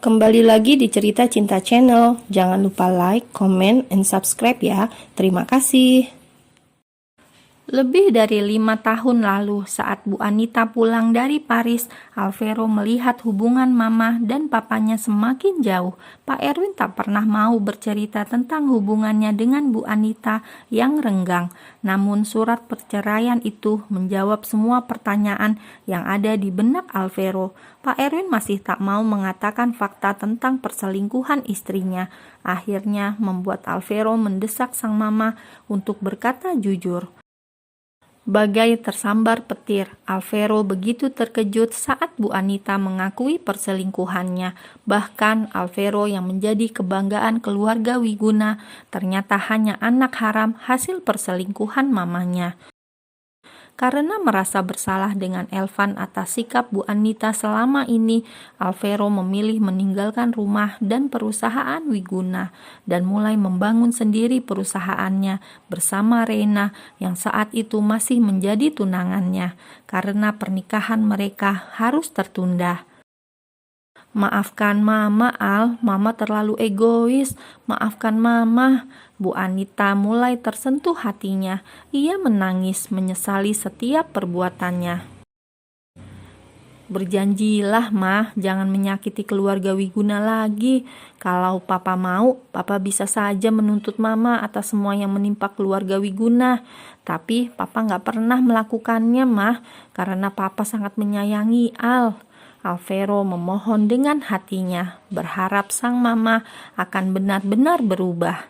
Kembali lagi di Cerita Cinta Channel. Jangan lupa like, comment, and subscribe ya. Terima kasih. Lebih dari 5 tahun lalu, saat Bu Anita pulang dari Paris, Alvero melihat hubungan mama dan papanya semakin jauh. Pak Erwin tak pernah mau bercerita tentang hubungannya dengan Bu Anita yang renggang. Namun surat perceraian itu menjawab semua pertanyaan yang ada di benak Alvero. Pak Erwin masih tak mau mengatakan fakta tentang perselingkuhan istrinya. Akhirnya membuat Alvero mendesak sang mama untuk berkata jujur. Bagai tersambar petir, Alvero begitu terkejut saat Bu Anita mengakui perselingkuhannya. Bahkan Alvero yang menjadi kebanggaan keluarga Wiguna ternyata hanya anak haram hasil perselingkuhan mamanya. Karena merasa bersalah dengan Elvan atas sikap Bu Anita selama ini, Alvero memilih meninggalkan rumah dan perusahaan Wiguna dan mulai membangun sendiri perusahaannya bersama Reina yang saat itu masih menjadi tunangannya karena pernikahan mereka harus tertunda. Maafkan Mama, Al. Mama terlalu egois. Maafkan Mama. Bu Anita mulai tersentuh hatinya. Ia menangis, menyesali setiap perbuatannya. Berjanjilah, Ma, jangan menyakiti keluarga Wiguna lagi. Kalau Papa mau, Papa bisa saja menuntut Mama atas semua yang menimpa keluarga Wiguna. Tapi Papa gak pernah melakukannya, Ma, karena Papa sangat menyayangi Al. Alvero memohon dengan hatinya, berharap sang mama akan benar-benar berubah.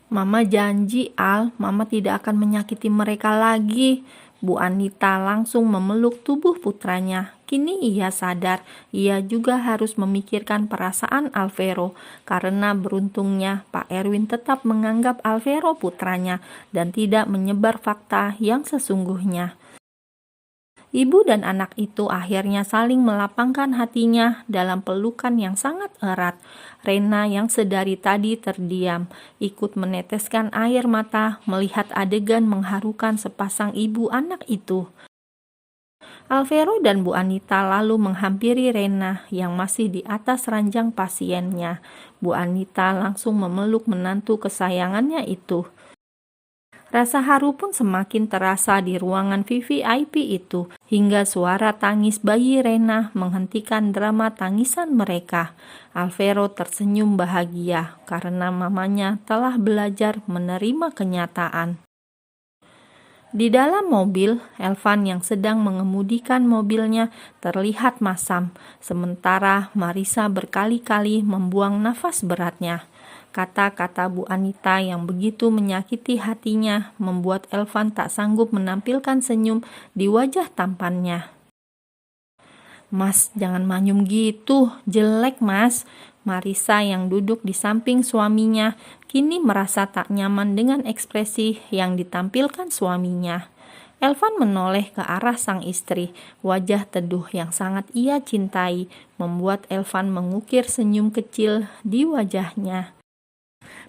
Mama janji, Al, Mama tidak akan menyakiti mereka lagi. Bu Anita langsung memeluk tubuh putranya. Kini ia sadar, ia juga harus memikirkan perasaan Alvero, karena beruntungnya Pak Erwin tetap menganggap Alvero putranya dan tidak menyebar fakta yang sesungguhnya. Ibu dan anak itu akhirnya saling melapangkan hatinya dalam pelukan yang sangat erat. Reina yang sedari tadi terdiam, ikut meneteskan air mata melihat adegan mengharukan sepasang ibu anak itu. Alvero dan Bu Anita lalu menghampiri Reina yang masih di atas ranjang pasiennya. Bu Anita langsung memeluk menantu kesayangannya itu. Rasa haru pun semakin terasa di ruangan VVIP itu, hingga suara tangis bayi Reina menghentikan drama tangisan mereka. Alvero tersenyum bahagia karena mamanya telah belajar menerima kenyataan. Di dalam mobil, Elvan yang sedang mengemudikan mobilnya terlihat masam, sementara Marisa berkali-kali membuang nafas beratnya. Kata-kata Bu Anita yang begitu menyakiti hatinya membuat Elvan tak sanggup menampilkan senyum di wajah tampannya. Mas, jangan manyun gitu, jelek Mas. Marisa yang duduk di samping suaminya kini merasa tak nyaman dengan ekspresi yang ditampilkan suaminya. Elvan menoleh ke arah sang istri. Wajah teduh yang sangat ia cintai membuat Elvan mengukir senyum kecil di wajahnya.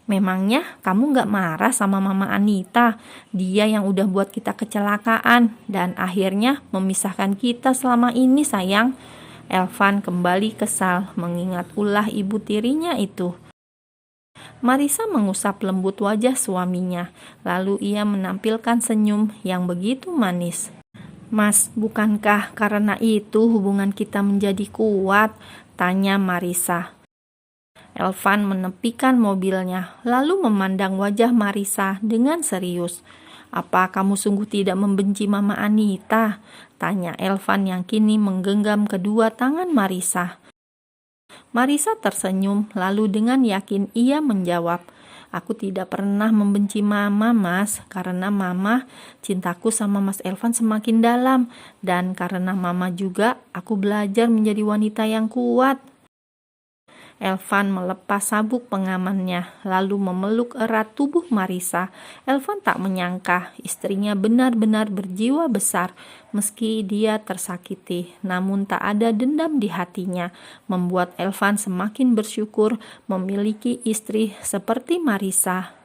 Memangnya kamu gak marah sama Mama Anita? Dia yang udah buat kita kecelakaan dan akhirnya memisahkan kita selama ini, sayang. Elvan kembali kesal mengingat ulah ibu tirinya itu. Marisa mengusap lembut wajah suaminya, lalu ia menampilkan senyum yang begitu manis. Mas, bukankah karena itu hubungan kita menjadi kuat? Tanya Marisa. Elvan menepikan mobilnya, lalu memandang wajah Marisa dengan serius. Apa kamu sungguh tidak membenci Mama Anita? Tanya Elvan yang kini menggenggam kedua tangan Marisa. Marisa tersenyum, lalu dengan yakin ia menjawab, aku tidak pernah membenci Mama, Mas, karena Mama, cintaku sama Mas Elvan semakin dalam, dan karena Mama juga, aku belajar menjadi wanita yang kuat. Elvan melepas sabuk pengamannya, lalu memeluk erat tubuh Marisa. Elvan tak menyangka istrinya benar-benar berjiwa besar, meski dia tersakiti. Namun tak ada dendam di hatinya, membuat Elvan semakin bersyukur memiliki istri seperti Marisa.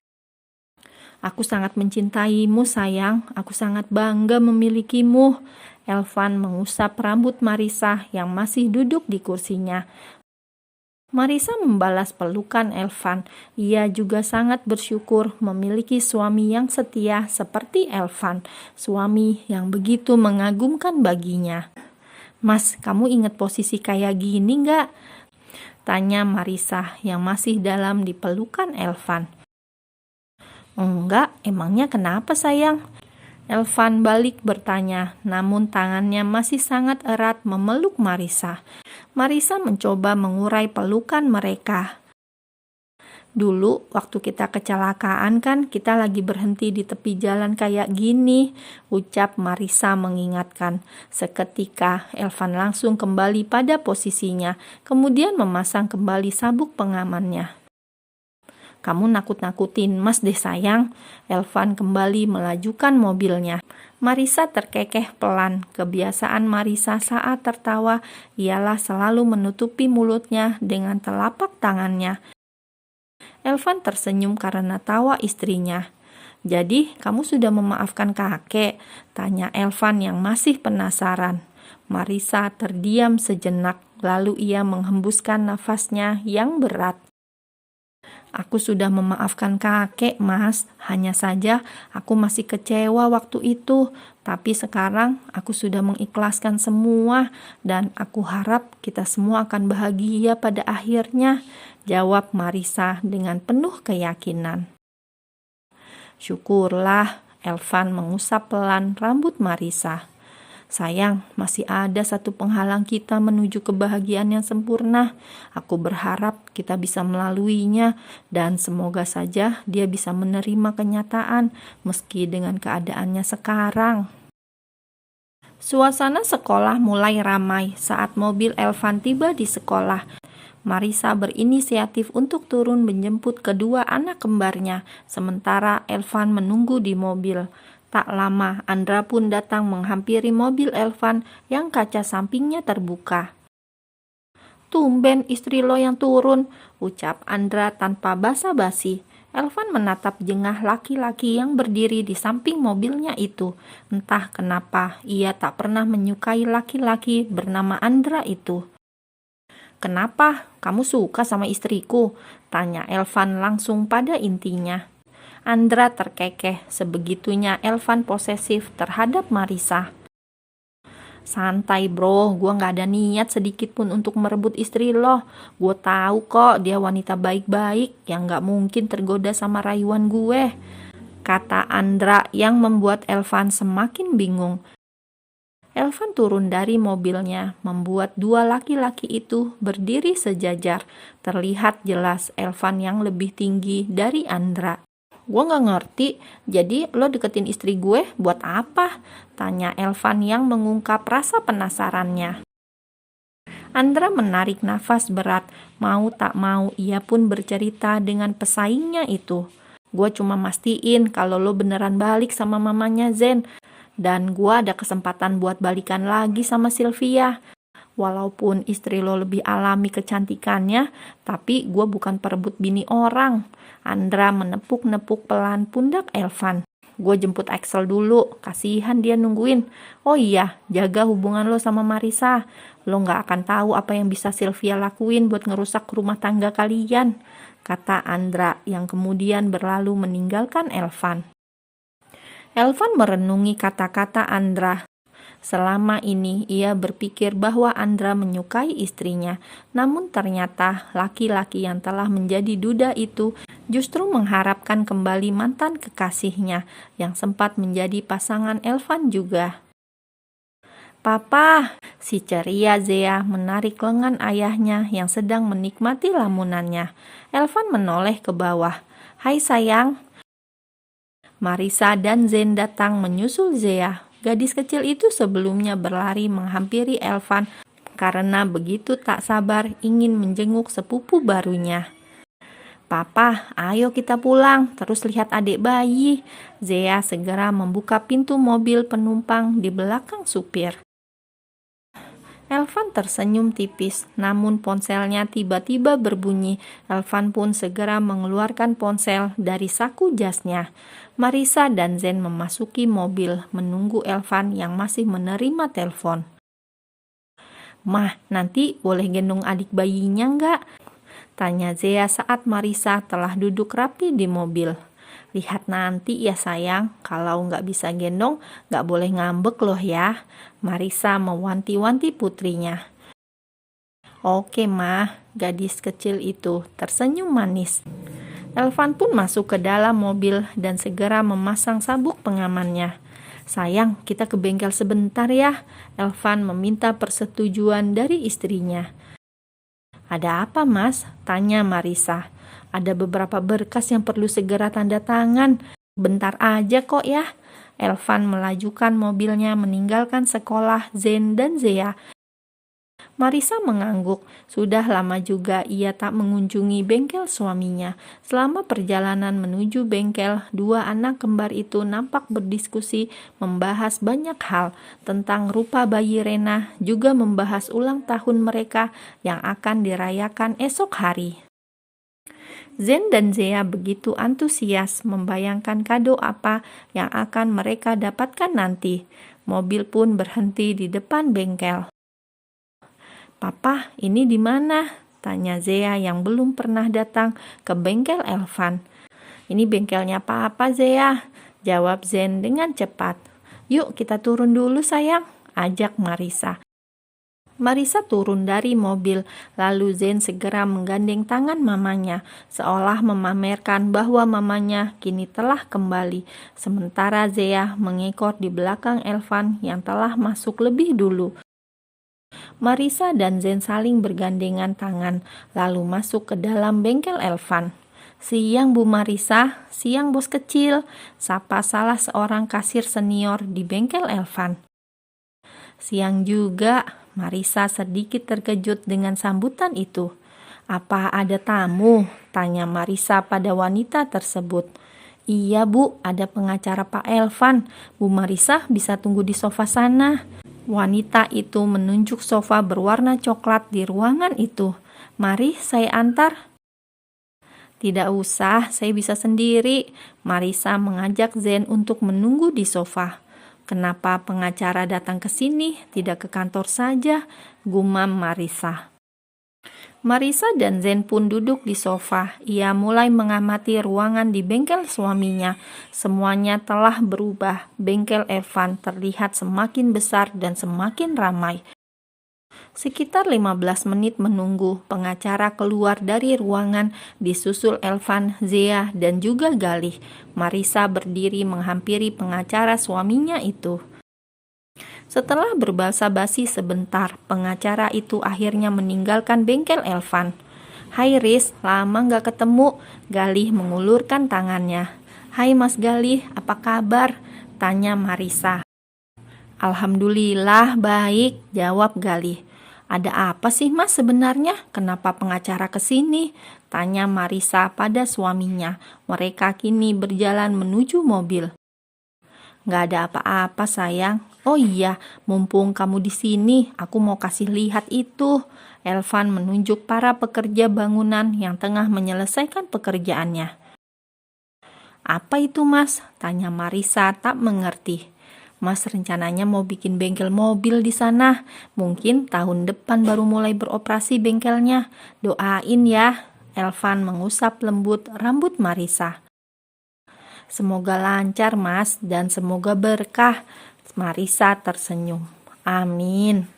Aku sangat mencintaimu, sayang. Aku sangat bangga memilikimu. Elvan mengusap rambut Marisa yang masih duduk di kursinya. Marisa membalas pelukan Elvan. Ia juga sangat bersyukur memiliki suami yang setia seperti Elvan, suami yang begitu mengagumkan baginya. "Mas, kamu ingat posisi kayak gini nggak?" tanya Marisa yang masih dalam di pelukan Elvan. "Enggak, emangnya kenapa sayang?" Elvan balik bertanya, namun tangannya masih sangat erat memeluk Marisa. Marisa mencoba mengurai pelukan mereka. "Dulu waktu kita kecelakaan kan kita lagi berhenti di tepi jalan kayak gini," ucap Marisa mengingatkan. Seketika Elvan langsung kembali pada posisinya, kemudian memasang kembali sabuk pengamannya. "Kamu nakut-nakutin Mas deh sayang." Elvan kembali melajukan mobilnya. Marisa terkekeh pelan. Kebiasaan Marisa saat tertawa ialah selalu menutupi mulutnya dengan telapak tangannya. Elvan tersenyum karena tawa istrinya. "Jadi kamu sudah memaafkan kakek?" tanya Elvan yang masih penasaran. Marisa terdiam sejenak, lalu ia menghembuskan nafasnya yang berat. "Aku sudah memaafkan kakek, Mas. Hanya saja aku masih kecewa waktu itu. Tapi sekarang aku sudah mengikhlaskan semua dan aku harap kita semua akan bahagia pada akhirnya," jawab Marisa dengan penuh keyakinan. "Syukurlah." Elvan mengusap pelan rambut Marisa. "Sayang, masih ada satu penghalang kita menuju kebahagiaan yang sempurna. Aku berharap kita bisa melaluinya dan semoga saja dia bisa menerima kenyataan meski dengan keadaannya sekarang." Suasana sekolah mulai ramai saat mobil Elvan tiba di sekolah. Marisa berinisiatif untuk turun menjemput kedua anak kembarnya, sementara Elvan menunggu di mobil. Tak lama, Andra pun datang menghampiri mobil Elvan yang kaca sampingnya terbuka. "Tumben istri lo yang turun," ucap Andra tanpa basa-basi. Elvan menatap jengah laki-laki yang berdiri di samping mobilnya itu. Entah kenapa, ia tak pernah menyukai laki-laki bernama Andra itu. "Kenapa? Kamu suka sama istriku?" tanya Elvan langsung pada intinya. Andra terkekeh, sebegitunya Elvan posesif terhadap Marisa. "Santai bro, gue gak ada niat sedikit pun untuk merebut istri lo. Gue tahu kok dia wanita baik-baik yang gak mungkin tergoda sama rayuan gue," kata Andra yang membuat Elvan semakin bingung. Elvan turun dari mobilnya, membuat dua laki-laki itu berdiri sejajar. Terlihat jelas Elvan yang lebih tinggi dari Andra. "Gue gak ngerti, jadi lo deketin istri gue buat apa?" tanya Elvan yang mengungkap rasa penasarannya. Andra menarik nafas berat. Mau tak mau ia pun bercerita dengan pesaingnya itu. "Gue cuma mastiin kalau lo beneran balik sama mamanya Zen. Dan gue ada kesempatan buat balikan lagi sama Sylvia. Walaupun istri lo lebih alami kecantikannya, tapi gue bukan perebut bini orang." Andra menepuk-nepuk pelan pundak Elvan. "Gue jemput Axel dulu, kasihan dia nungguin. Oh iya, jaga hubungan lo sama Marisa. Lo gak akan tahu apa yang bisa Sylvia lakuin buat ngerusak rumah tangga kalian," kata Andra yang kemudian berlalu meninggalkan Elvan. Elvan merenungi kata-kata Andra. Selama ini ia berpikir bahwa Andra menyukai istrinya, namun ternyata laki-laki yang telah menjadi duda itu justru mengharapkan kembali mantan kekasihnya yang sempat menjadi pasangan Elvan juga. "Papa," si ceria Zea menarik lengan ayahnya yang sedang menikmati lamunannya. Elvan menoleh ke bawah. "Hai sayang." Marisa dan Zen datang menyusul Zea. Gadis kecil itu sebelumnya berlari menghampiri Elvan karena begitu tak sabar ingin menjenguk sepupu barunya. "Papa, ayo kita pulang, terus lihat adik bayi." Zea segera membuka pintu mobil penumpang di belakang supir. Elvan tersenyum tipis, namun ponselnya tiba-tiba berbunyi. Elvan pun segera mengeluarkan ponsel dari saku jasnya. Marisa dan Zen memasuki mobil, menunggu Elvan yang masih menerima telepon. "Mah, nanti boleh gendong adik bayinya nggak?" Tanya Zea saat Marisa telah duduk rapi di mobil. Lihat nanti ya sayang, kalau nggak bisa gendong, nggak boleh ngambek loh ya. Marisa mewanti-wanti putrinya. Oke mah, gadis kecil itu tersenyum manis. Elvan pun masuk ke dalam mobil dan segera memasang sabuk pengamannya. Sayang, kita ke bengkel sebentar ya. Elvan meminta persetujuan dari istrinya. Ada apa mas? Tanya Marisa. Ada beberapa berkas yang perlu segera tanda tangan. Bentar aja kok ya. Elvan melajukan mobilnya meninggalkan sekolah Zen dan Zea. Marisa mengangguk. Sudah lama juga ia tak mengunjungi bengkel suaminya. Selama perjalanan menuju bengkel, dua anak kembar itu nampak berdiskusi membahas banyak hal tentang rupa bayi Rena, juga membahas ulang tahun mereka yang akan dirayakan esok hari. Zen dan Zea begitu antusias membayangkan kado apa yang akan mereka dapatkan nanti. Mobil pun berhenti di depan bengkel. Papa, ini di mana? Tanya Zea yang belum pernah datang ke bengkel Elvan. Ini bengkelnya Papa, Zea, jawab Zen dengan cepat. Yuk kita turun dulu sayang, ajak Marisa. Marisa turun dari mobil, lalu Zen segera menggandeng tangan mamanya, seolah memamerkan bahwa mamanya kini telah kembali. Sementara Zea mengekor di belakang Elvan yang telah masuk lebih dulu. Marisa dan Zen saling bergandengan tangan, lalu masuk ke dalam bengkel Elvan. Siang Bu Marisa, siang bos kecil, sapa salah seorang kasir senior di bengkel Elvan. Siang juga, Marisa sedikit terkejut dengan sambutan itu. Apa ada tamu? Tanya Marisa pada wanita tersebut. Iya Bu, ada pengacara Pak Elvan. Bu Marisa bisa tunggu di sofa sana. Wanita itu menunjuk sofa berwarna coklat di ruangan itu. Mari saya antar. Tidak usah, saya bisa sendiri. Marisa mengajak Zen untuk menunggu di sofa. Kenapa pengacara datang ke sini, tidak ke kantor saja? Gumam Marisa. Marisa dan Zen pun duduk di sofa. Ia mulai mengamati ruangan di bengkel suaminya. Semuanya telah berubah. Bengkel Elvan terlihat semakin besar dan semakin ramai. Sekitar 15 menit menunggu, pengacara keluar dari ruangan disusul Elvan, Zea, dan juga Galih. Marisa berdiri menghampiri pengacara suaminya itu. Setelah berbasa-basi sebentar, pengacara itu akhirnya meninggalkan bengkel Elvan. Hai Riz, lama gak ketemu. Galih mengulurkan tangannya. Hai Mas Galih, apa kabar? Tanya Marisa. Alhamdulillah baik, jawab Galih. Ada apa sih mas sebenarnya? Kenapa pengacara kesini? Tanya Marisa pada suaminya. Mereka kini berjalan menuju mobil. Gak ada apa-apa sayang. Oh iya, mumpung kamu di sini, aku mau kasih lihat itu. Elvan menunjuk para pekerja bangunan yang tengah menyelesaikan pekerjaannya. Apa itu mas? Tanya Marisa tak mengerti. Mas rencananya mau bikin bengkel mobil di sana. Mungkin tahun depan baru mulai beroperasi bengkelnya. Doain ya. Elvan mengusap lembut rambut Marisa. Semoga lancar mas dan semoga berkah. Marisa tersenyum. Amin.